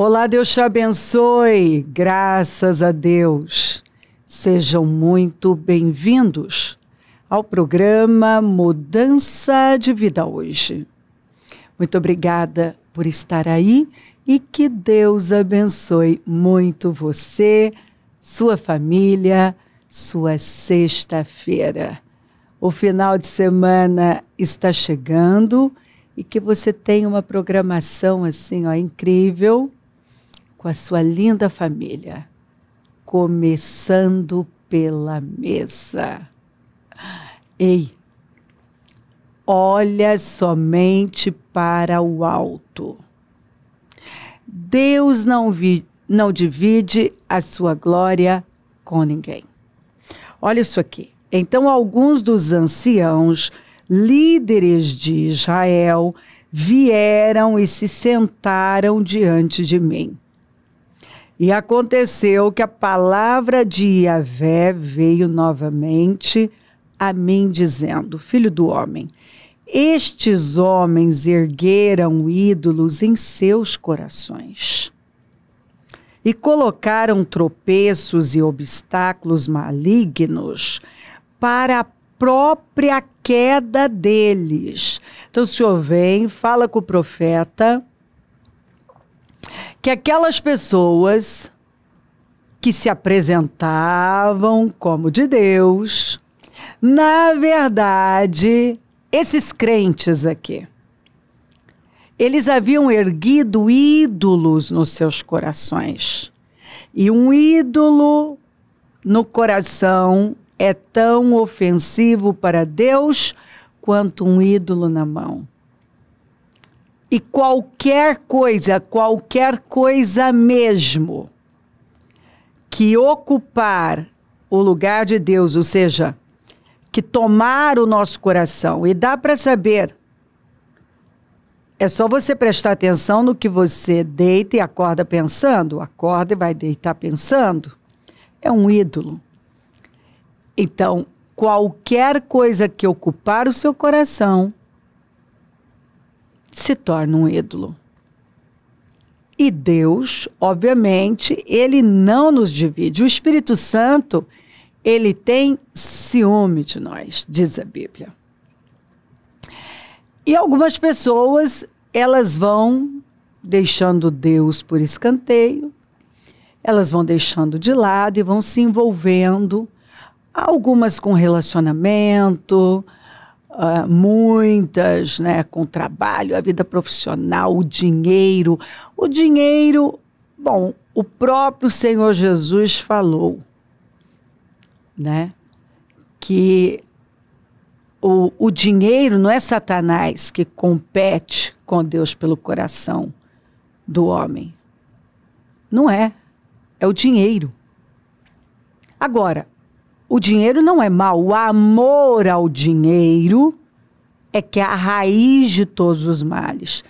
Olá, Deus te abençoe, graças a Deus. Sejam muito bem-vindos ao programa Mudança de Vida Hoje. Muito obrigada por estar aí e que Deus abençoe muito você, sua família, sua sexta-feira. O final de semana está chegando e que você tenha uma programação assim, incrível com a sua linda família. Começando pela mesa. Ei, olha somente para o alto. Deus não divide a sua glória com ninguém. Olha isso aqui. Então, alguns dos anciãos, líderes de Israel, vieram e se sentaram diante de mim. E aconteceu que a palavra de Yahvé veio novamente a mim, dizendo: Filho do homem, estes homens ergueram ídolos em seus corações e colocaram tropeços e obstáculos malignos para a própria queda deles. Então o Senhor vem, fala com o profeta, que aquelas pessoas que se apresentavam como de Deus, na verdade, esses crentes aqui, eles haviam erguido ídolos nos seus corações. E um ídolo no coração é tão ofensivo para Deus quanto um ídolo na mão. E qualquer coisa mesmo, que ocupar o lugar de Deus, ou seja, que tomar o nosso coração, e dá para saber, é só você prestar atenção no que você deita e acorda pensando, acorda e vai deitar pensando, é um ídolo. Então, qualquer coisa que ocupar o seu coração se torna um ídolo. E Deus, obviamente, ele não nos divide. O Espírito Santo, ele tem ciúme de nós, diz a Bíblia. E algumas pessoas, elas vão deixando Deus por escanteio, elas vão deixando de lado e vão se envolvendo, algumas com relacionamento, muitas, né, com trabalho, a vida profissional, o dinheiro. O dinheiro, bom, o próprio Senhor Jesus falou, né, que o dinheiro não é Satanás que compete com Deus pelo coração do homem. Não é. É o dinheiro. Agora, o dinheiro não é mau. O amor ao dinheiro é que é a raiz de todos os males.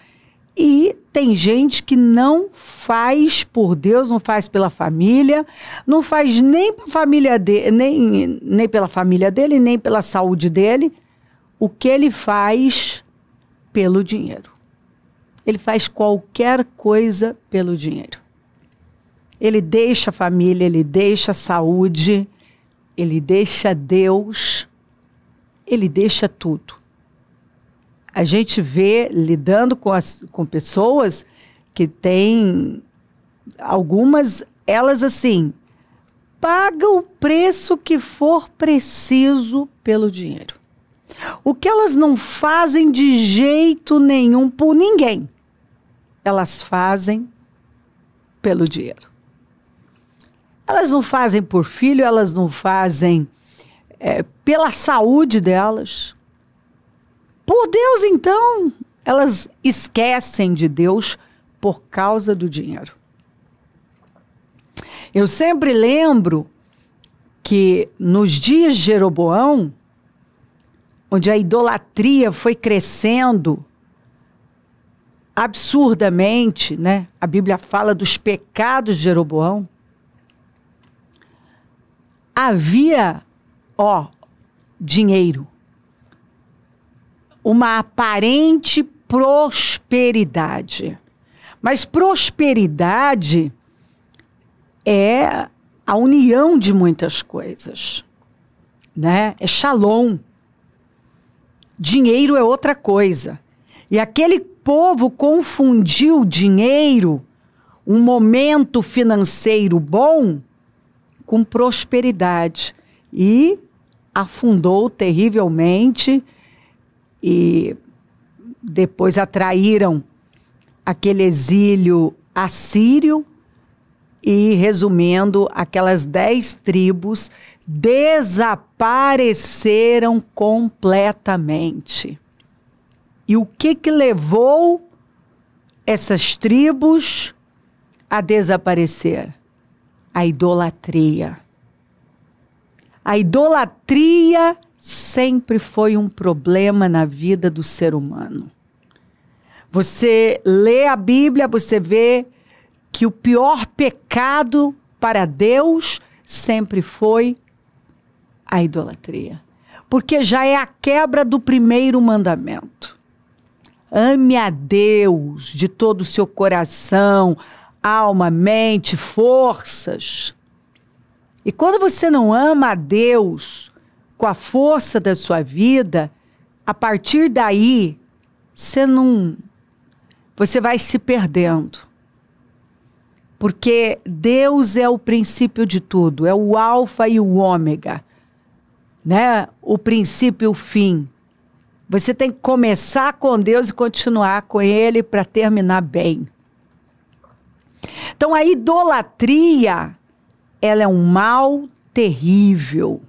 E tem gente que não faz por Deus, não faz pela família, não faz nem pela família dele, nem pela família dele, nem pela saúde dele. O que ele faz pelo dinheiro. Ele faz qualquer coisa pelo dinheiro. Ele deixa a família, ele deixa a saúde, ele deixa Deus, ele deixa tudo. A gente vê lidando com pessoas que têm, algumas, elas assim, pagam o preço que for preciso pelo dinheiro. O que elas não fazem de jeito nenhum por ninguém, elas fazem pelo dinheiro. Elas não fazem por filho, elas não fazem pela saúde delas. Por Deus, então, elas esquecem de Deus por causa do dinheiro. Eu sempre lembro que nos dias de Jeroboão, onde a idolatria foi crescendo absurdamente, né? A Bíblia fala dos pecados de Jeroboão. Havia, dinheiro. Uma aparente prosperidade. Mas prosperidade é a união de muitas coisas, né? É shalom. Dinheiro é outra coisa. E aquele povo confundiu dinheiro, um momento financeiro bom, com prosperidade. E afundou terrivelmente e depois atraíram aquele exílio assírio e, resumindo, aquelas 10 tribos desapareceram completamente. E o que levou essas tribos a desaparecer? A idolatria. A idolatria sempre foi um problema na vida do ser humano. Você lê a Bíblia, você vê que o pior pecado para Deus sempre foi a idolatria. Porque já é a quebra do primeiro mandamento. Ame a Deus de todo o seu coração, alma, mente, forças. E quando você não ama a Deus com a força da sua vida, a partir daí, você vai se perdendo. Porque Deus é o princípio de tudo, é o alfa e o ômega, né? O princípio e o fim. Você tem que começar com Deus e continuar com Ele para terminar bem. Então a idolatria, ela é um mal terrível.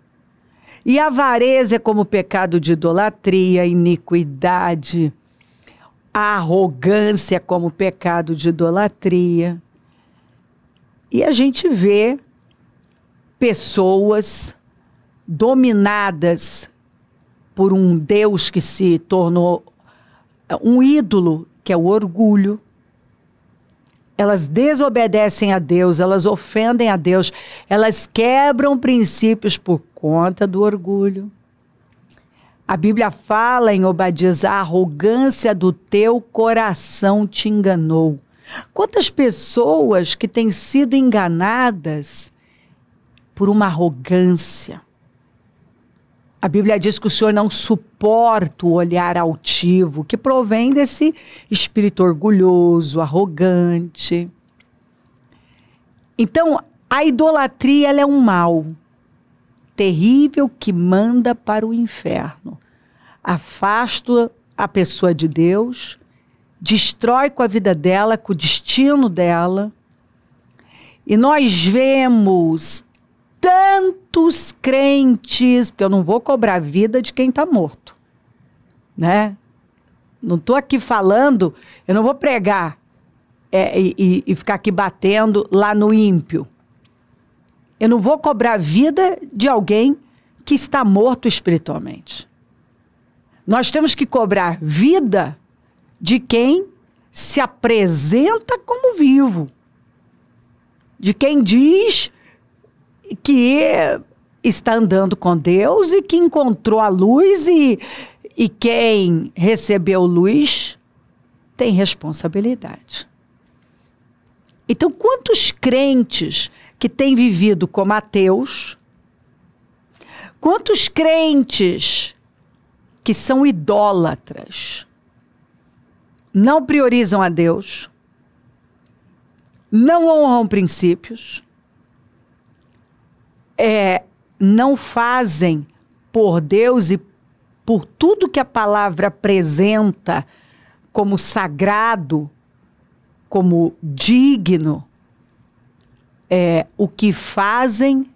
E a avareza é como pecado de idolatria, iniquidade, a arrogância é como pecado de idolatria. E a gente vê pessoas dominadas por um Deus que se tornou um ídolo, que é o orgulho. Elas desobedecem a Deus, elas ofendem a Deus, elas quebram princípios por conta do orgulho. A Bíblia fala em Obadias, a arrogância do teu coração te enganou. Quantas pessoas que têm sido enganadas por uma arrogância. A Bíblia diz que o Senhor não suporta o olhar altivo, que provém desse espírito orgulhoso, arrogante. Então, a idolatria ela é um mal terrível que manda para o inferno. Afasta a pessoa de Deus, destrói com a vida dela, com o destino dela. E nós vemos tantos crentes, porque eu não vou cobrar a vida de quem está morto, né? Não estou aqui falando, eu não vou pregar e ficar aqui batendo lá no ímpio. Eu não vou cobrar a vida de alguém que está morto espiritualmente. Nós temos que cobrar vida de quem se apresenta como vivo, de quem diz que está andando com Deus e que encontrou a luz e quem recebeu luz tem responsabilidade. Então, quantos crentes que têm vivido como ateus, quantos crentes que são idólatras, não priorizam a Deus, não honram princípios, não fazem por Deus e por tudo que a palavra apresenta como sagrado, como digno, o que fazem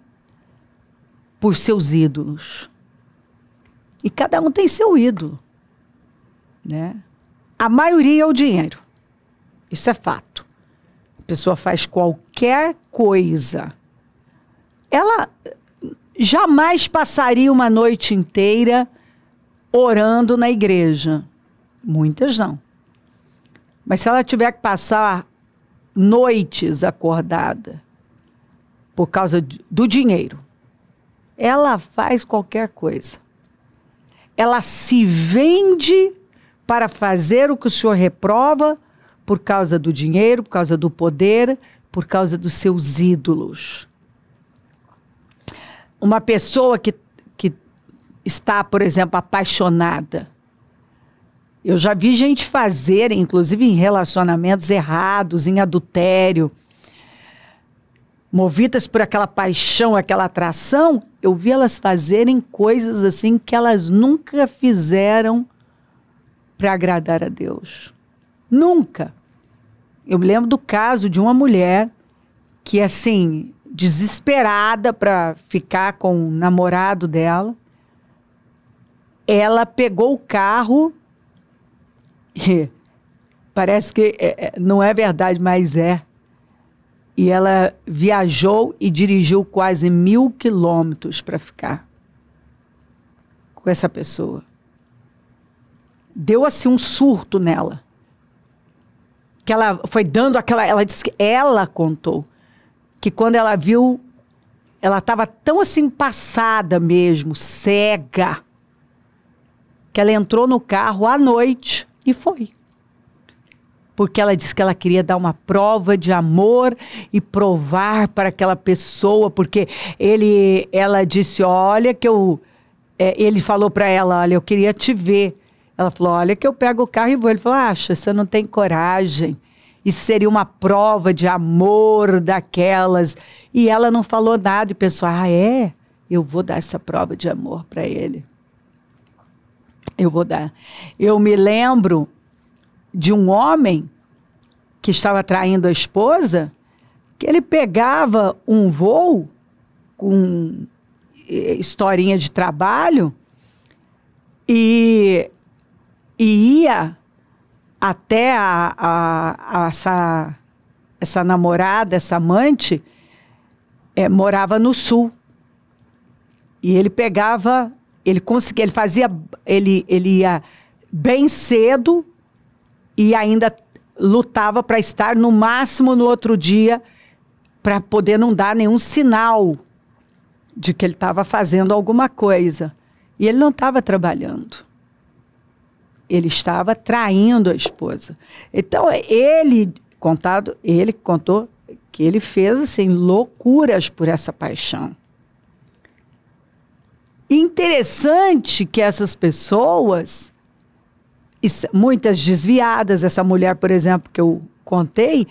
por seus ídolos. E cada um tem seu ídolo, né? A maioria é o dinheiro. Isso é fato. A pessoa faz qualquer coisa. Ela jamais passaria uma noite inteira orando na igreja. Muitas não. Mas se ela tiver que passar noites acordada por causa do dinheiro, ela faz qualquer coisa. Ela se vende para fazer o que o Senhor reprova por causa do dinheiro, por causa do poder, por causa dos seus ídolos. Uma pessoa que está, por exemplo, apaixonada. Eu já vi gente fazer, inclusive em relacionamentos errados, em adultério, movidas por aquela paixão, aquela atração, eu vi elas fazerem coisas assim que elas nunca fizeram para agradar a Deus. Nunca. Eu me lembro do caso de uma mulher que, assim, desesperada para ficar com o namorado dela, ela pegou o carro, e parece que não é verdade, mas é. E ela viajou e dirigiu quase 1.000 quilômetros para ficar com essa pessoa. Deu assim um surto nela. Que ela foi dando aquela... Ela disse que ela contou que quando ela viu, ela estava tão assim passada mesmo, cega, que ela entrou no carro à noite e foi. Porque ela disse que ela queria dar uma prova de amor e provar para aquela pessoa, porque ela disse, olha que ele falou para ela, olha, eu queria te ver. Ela falou, olha que eu pego o carro e vou. Ele falou, acha, você não tem coragem. Isso seria uma prova de amor daquelas. E ela não falou nada e pensou, eu vou dar essa prova de amor para ele. Eu vou dar. Eu me lembro de um homem que estava traindo a esposa, que ele pegava um voo com historinha de trabalho e ia até essa namorada, essa amante, morava no sul. E ele pegava, ele ia bem cedo e ainda lutava para estar no máximo no outro dia, para poder não dar nenhum sinal de que ele estava fazendo alguma coisa. E ele não estava trabalhando. Ele estava traindo a esposa. Então, ele contou que ele fez assim, loucuras por essa paixão. Interessante que essas pessoas, muitas desviadas, essa mulher, por exemplo, que eu contei,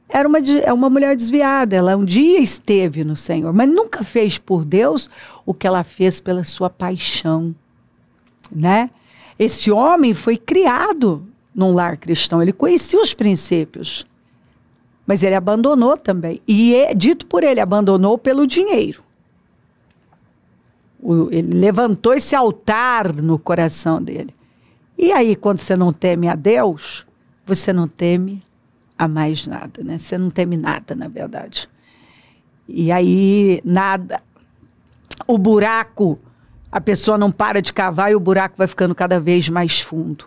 é uma mulher desviada. Ela um dia esteve no Senhor, mas nunca fez por Deus o que ela fez pela sua paixão, né? Esse homem foi criado num lar cristão, ele conhecia os princípios, mas ele abandonou também. E dito por ele, abandonou pelo dinheiro. Ele levantou esse altar no coração dele. E aí, quando você não teme a Deus, você não teme a mais nada, né? Você não teme nada, na verdade. E aí, nada. O buraco, a pessoa não para de cavar e o buraco vai ficando cada vez mais fundo.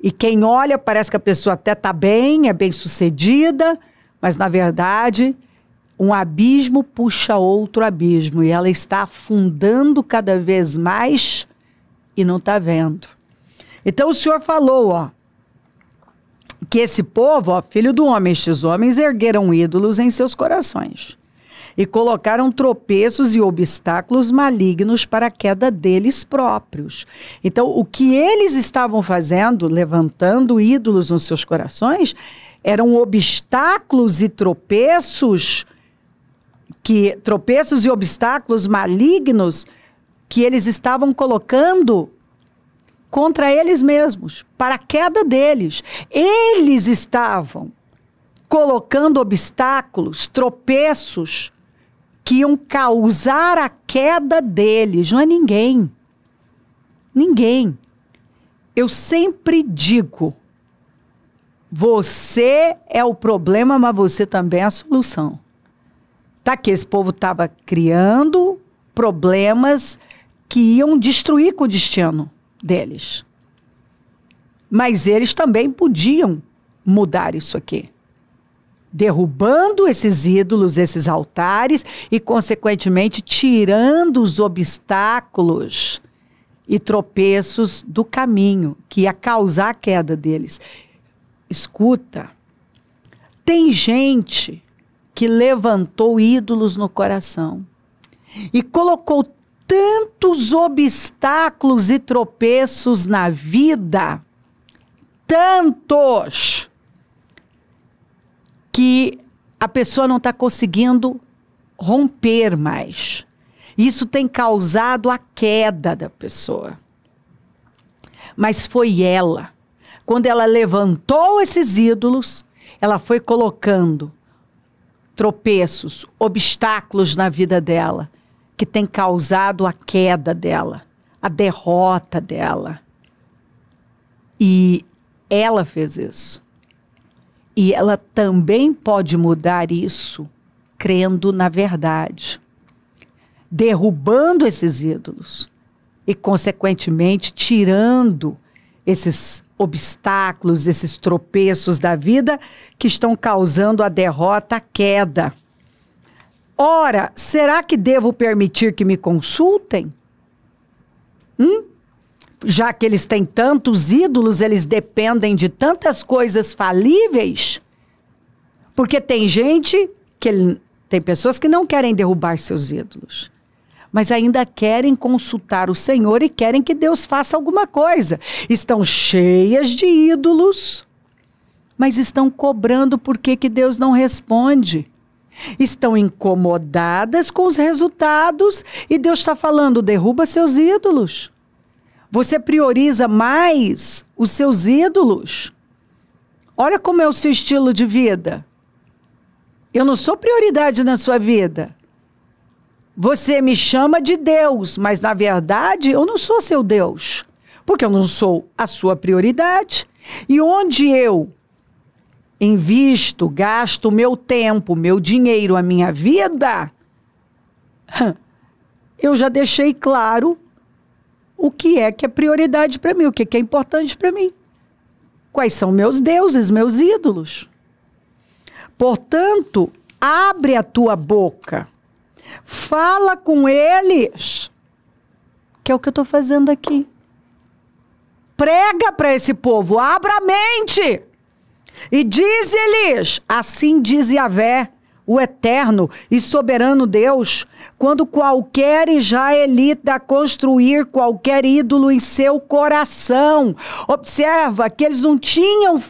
E quem olha, parece que a pessoa até está bem, é bem-sucedida, mas, na verdade, um abismo puxa outro abismo. E ela está afundando cada vez mais e não está vendo. Então, o Senhor falou, que esse povo, filho do homem, estes homens ergueram ídolos em seus corações e colocaram tropeços e obstáculos malignos para a queda deles próprios. Então, o que eles estavam fazendo, levantando ídolos nos seus corações, eram obstáculos e tropeços e obstáculos malignos que eles estavam colocando contra eles mesmos, para a queda deles. Eles estavam colocando obstáculos, tropeços, que iam causar a queda deles. Não é ninguém. Ninguém. Eu sempre digo, você é o problema, mas você também é a solução. Tá que esse povo estava criando problemas que iam destruir com o destino deles. Mas eles também podiam mudar isso aqui. Derrubando esses ídolos, esses altares e, consequentemente, tirando os obstáculos e tropeços do caminho, que ia causar a queda deles. Escuta, Tem gente que levantou ídolos no coração e colocou tantos obstáculos e tropeços na vida, tantos, que a pessoa não está conseguindo romper mais. Isso tem causado a queda da pessoa. Mas foi ela, quando ela levantou esses ídolos, ela foi colocando tropeços, obstáculos na vida dela, que tem causado a queda dela, a derrota dela. E ela fez isso. E ela também pode mudar isso crendo na verdade, derrubando esses ídolos e, consequentemente, tirando esses obstáculos, esses tropeços da vida que estão causando a derrota, a queda. Ora, será que devo permitir que me consultem? Já que eles têm tantos ídolos, eles dependem de tantas coisas falíveis? Porque tem gente tem pessoas que não querem derrubar seus ídolos, mas ainda querem consultar o Senhor e querem que Deus faça alguma coisa. Estão cheias de ídolos, mas estão cobrando por que Deus não responde. Estão incomodadas com os resultados e Deus está falando, derruba seus ídolos. Você prioriza mais os seus ídolos. Olha como é o seu estilo de vida. Eu não sou prioridade na sua vida. Você me chama de Deus, mas na verdade eu não sou seu Deus, porque eu não sou a sua prioridade. E onde eu invisto, gasto o meu tempo, meu dinheiro, a minha vida, eu já deixei claro o que é prioridade para mim, o que é importante para mim. Quais são meus deuses, meus ídolos. Portanto, abre a tua boca. Fala com eles, que é o que eu estou fazendo aqui. Prega para esse povo, abra a mente. E diz-lhes, assim diz Yahvé, o eterno e soberano Deus, quando qualquer israelita construir qualquer ídolo em seu coração. Observa que eles não tinham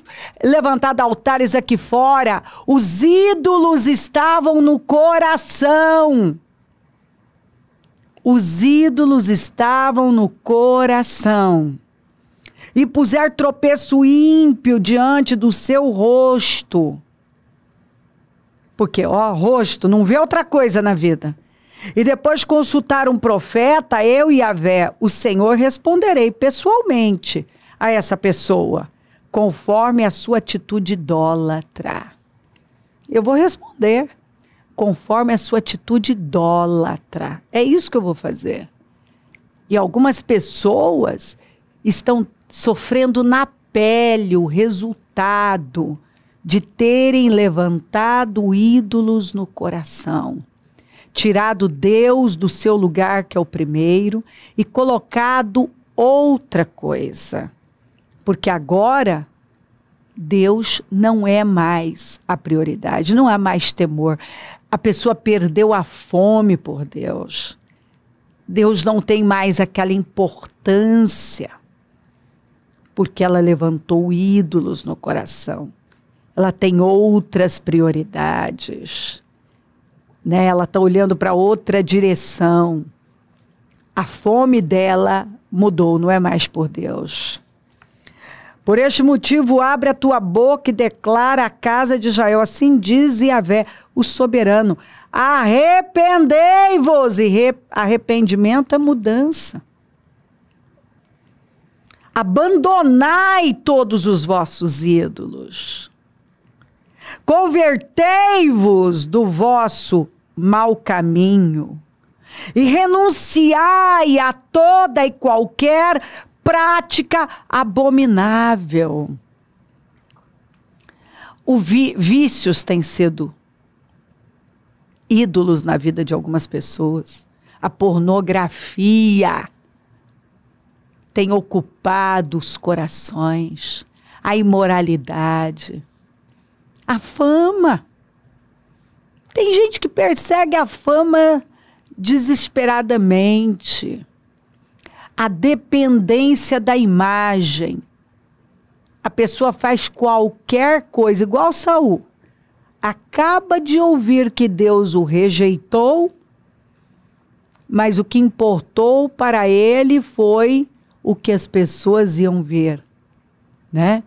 levantado altares aqui fora, os ídolos estavam no coração. Os ídolos estavam no coração. E puser tropeço ímpio diante do seu rosto. Porque, rosto, não vê outra coisa na vida. E depois consultar um profeta, eu e Yahvé, o Senhor, responderei pessoalmente a essa pessoa, conforme a sua atitude idólatra. Eu vou responder, conforme a sua atitude idólatra. É isso que eu vou fazer. E algumas pessoas estão sofrendo na pele o resultado de terem levantado ídolos no coração, tirado Deus do seu lugar, que é o primeiro, e colocado outra coisa. Porque agora Deus não é mais a prioridade, não há mais temor. A pessoa perdeu a fome por Deus. Deus não tem mais aquela importância, porque ela levantou ídolos no coração. Ela tem outras prioridades, né? Ela está olhando para outra direção. A fome dela mudou, não é mais por Deus. Por este motivo, abre a tua boca e declara à casa de Israel, assim diz Yahvé, o soberano, arrependei-vos, e arrependimento é mudança. Abandonai todos os vossos ídolos. Convertei-vos do vosso mau caminho e renunciai a toda e qualquer prática abominável. Vícios têm sido ídolos na vida de algumas pessoas. A pornografia tem ocupado os corações, a imoralidade, A fama. Tem gente que persegue a fama desesperadamente. A dependência da imagem. A pessoa faz qualquer coisa, igual Saul. Acaba de ouvir que Deus o rejeitou, mas o que importou para ele foi o que as pessoas iam ver, né?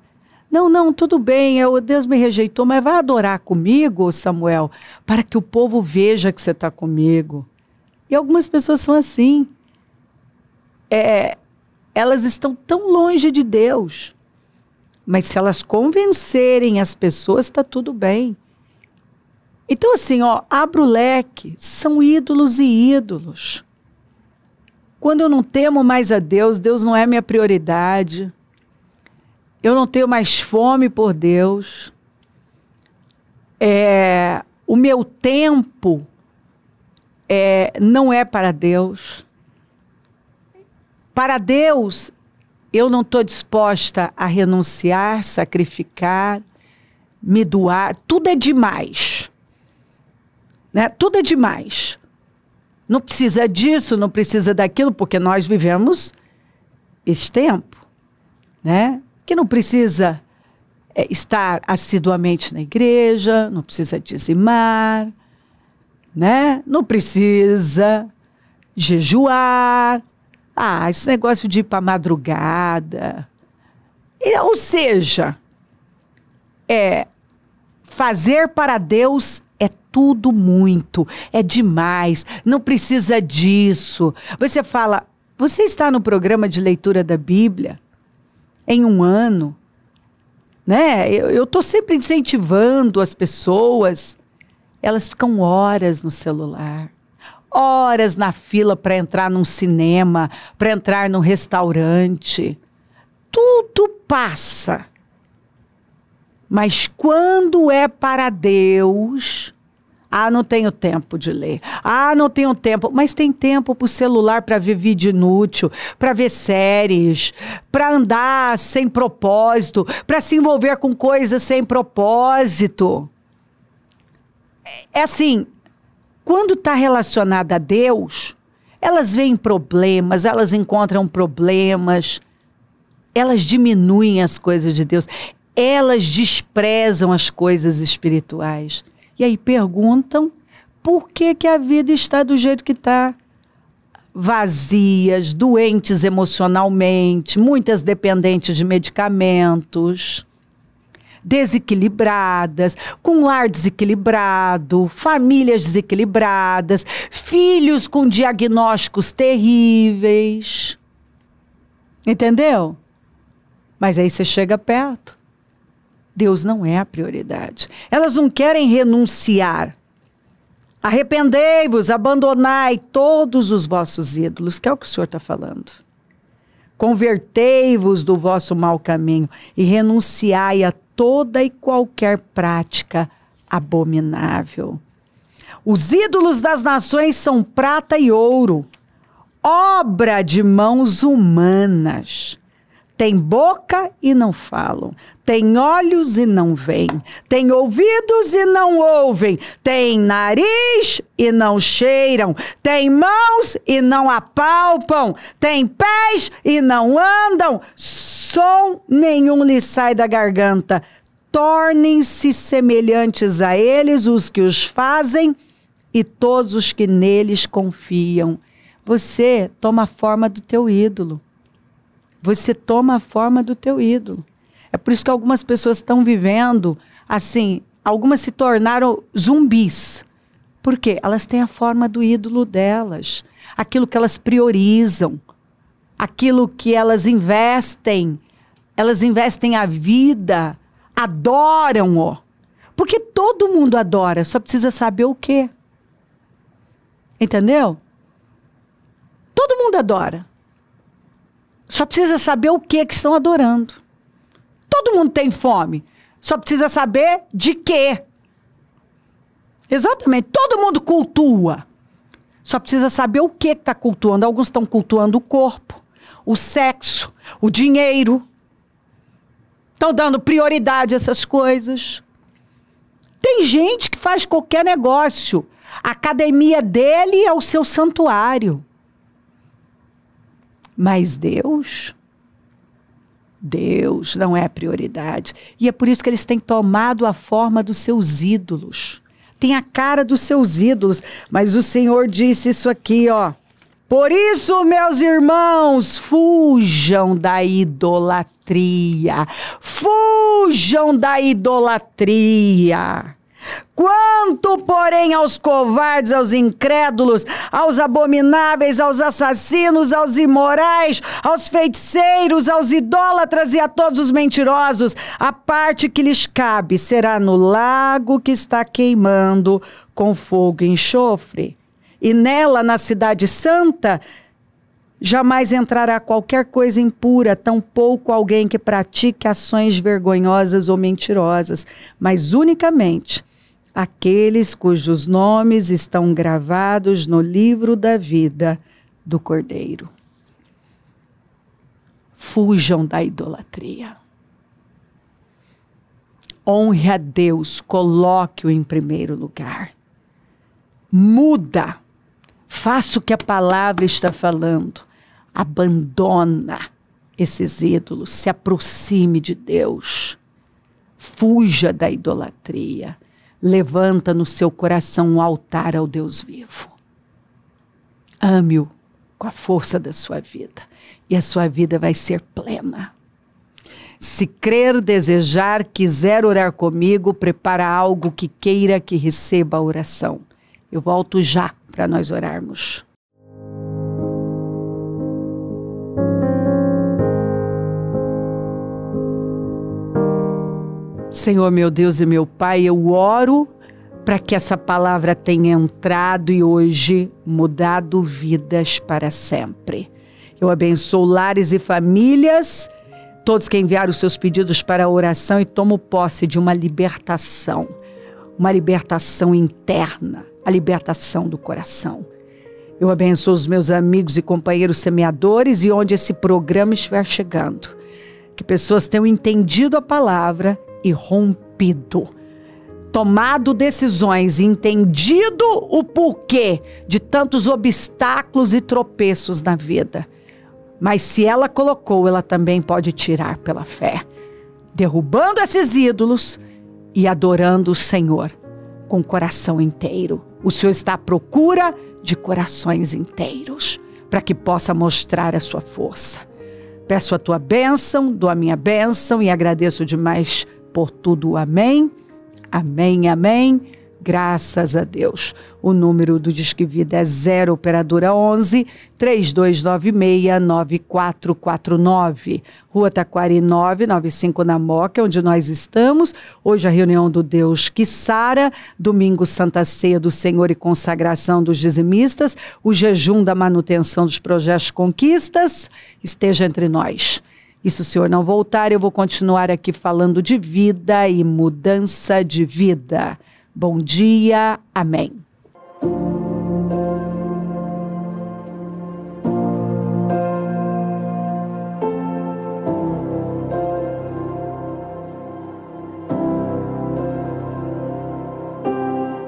Não, tudo bem, Deus me rejeitou, mas vai adorar comigo, Samuel, para que o povo veja que você está comigo. E algumas pessoas são assim. Elas estão tão longe de Deus, mas se elas convencerem as pessoas, está tudo bem. Então assim, abra o leque, são ídolos e ídolos. Quando eu não temo mais a Deus, Deus não é minha prioridade, eu não tenho mais fome por Deus, o meu tempo não é para Deus. Para Deus, eu não estou disposta a renunciar, sacrificar, me doar, tudo é demais. Né? Tudo é demais. Não precisa disso, não precisa daquilo, porque nós vivemos esse tempo, né? Que não precisa estar assiduamente na igreja, não precisa dizimar, né? Não precisa jejuar. Esse negócio de ir para a madrugada. Ou seja, fazer para Deus é tudo muito, é demais, não precisa disso. Você fala, você está no programa de leitura da Bíblia em um ano, né? Eu estou sempre incentivando as pessoas, elas ficam horas no celular, horas na fila para entrar num cinema, para entrar num restaurante. Tudo passa. Mas quando é para Deus, não tenho tempo de ler. Não tenho tempo. Mas tem tempo para o celular, para ver vídeo inútil, para ver séries, para andar sem propósito, para se envolver com coisas sem propósito. É assim, quando está relacionada a Deus, elas veem problemas, elas encontram problemas, elas diminuem as coisas de Deus. Elas desprezam as coisas espirituais. E aí perguntam por que a vida está do jeito que está. Vazias, doentes emocionalmente, muitas dependentes de medicamentos, desequilibradas, com lar desequilibrado, famílias desequilibradas, filhos com diagnósticos terríveis. Entendeu? Mas aí você chega perto. Deus não é a prioridade. Elas não querem renunciar. Arrependei-vos, abandonai todos os vossos ídolos, que é o que o Senhor está falando. Convertei-vos do vosso mau caminho e renunciai a toda e qualquer prática abominável. Os ídolos das nações são prata e ouro, obra de mãos humanas. Tem boca e não falam, tem olhos e não veem, tem ouvidos e não ouvem, tem nariz e não cheiram, tem mãos e não apalpam, tem pés e não andam, som nenhum lhes sai da garganta. Tornem-se semelhantes a eles os que os fazem e todos os que neles confiam. Você toma a forma do teu ídolo. Você toma a forma do teu ídolo. É por isso que algumas pessoas estão vivendo assim, algumas se tornaram zumbis. Por quê? Elas têm a forma do ídolo delas. Aquilo que elas priorizam. Aquilo que elas investem. Elas investem a vida. Adoram-o. Porque todo mundo adora, só precisa saber o quê. Entendeu? Todo mundo adora. Só precisa saber o que estão adorando. Todo mundo tem fome. Só precisa saber de quê. Exatamente. Todo mundo cultua. Só precisa saber o que está cultuando. Alguns estão cultuando o corpo, o sexo, o dinheiro. Estão dando prioridade a essas coisas. gente que faz qualquer negócio. A academia dele é o seu santuário. Mas Deus não é prioridade. E é por isso que eles têm tomado a forma dos seus ídolos. Tem a cara dos seus ídolos. Mas o Senhor disse isso aqui, ó. Por isso, meus irmãos, fujam da idolatria. Fujam da idolatria. Quanto, porém, aos covardes, aos incrédulos, aos abomináveis, aos assassinos, aos imorais, aos feiticeiros, aos idólatras e a todos os mentirosos, a parte que lhes cabe será no lago que está queimando com fogo e enxofre. E nela, na cidade santa, jamais entrará qualquer coisa impura, tampouco alguém que pratique ações vergonhosas ou mentirosas, mas unicamente aqueles cujos nomes estão gravados no livro da vida do Cordeiro. Fujam da idolatria. Honre a Deus, coloque-o em primeiro lugar. Muda. Faça o que a palavra está falando. Abandona esses ídolos. Se aproxime de Deus. Fuja da idolatria. Levanta no seu coração um altar ao Deus vivo. Ame-o com a força da sua vida. E a sua vida vai ser plena. Se crer, desejar, quiser orar comigo, prepara algo que queira que receba a oração. Eu volto já para nós orarmos. Senhor, meu Deus e meu Pai, eu oro para que essa palavra tenha entrado e hoje mudado vidas para sempre. Eu abençoo lares e famílias, todos que enviaram os seus pedidos para a oração, e tomo posse de uma libertação interna, a libertação do coração. Eu abençoo os meus amigos e companheiros semeadores e onde esse programa estiver chegando. Que pessoas tenham entendido a palavra e rompido, tomado decisões, entendido o porquê de tantos obstáculos e tropeços na vida. Mas se ela colocou, ela também pode tirar pela fé, derrubando esses ídolos e adorando o Senhor com o coração inteiro. O Senhor está à procura de corações inteiros, para que possa mostrar a sua força. Peço a tua bênção, dou a minha bênção e agradeço demais por tudo. Amém, amém, amém. Graças a Deus. O número do Disque Vida é 0 operadora 11 3296 9449. Rua Taquari 995 na Moca, onde nós estamos. Hoje a reunião do Deus que sara, domingo Santa Ceia do Senhor e consagração dos dizimistas, o jejum da manutenção dos projetos Conquistas. Esteja entre nós. E se o Senhor não voltar, eu vou continuar aqui falando de vida e mudança de vida. Bom dia, amém.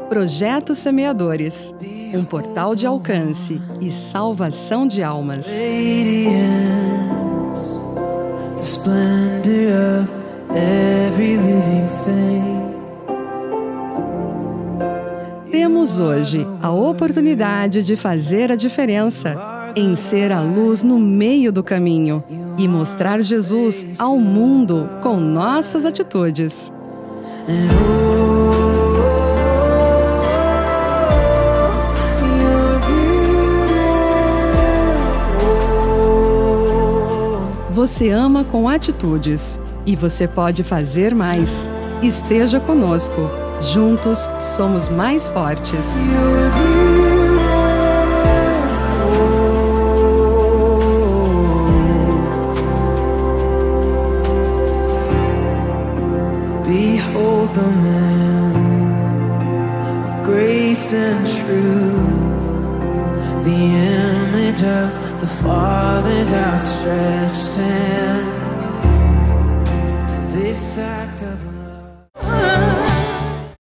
Projeto Semeadores, um portal de alcance e salvação de almas. The splendor of every living thing. Temos hoje a oportunidade de fazer a diferença, em ser a luz no meio do caminho e mostrar Jesus ao mundo com nossas atitudes. Você ama com atitudes e você pode fazer mais. Esteja conosco. Juntos somos mais fortes. Behold the Lamb of grace and truth, the image of the Father's outstretched hand. This act of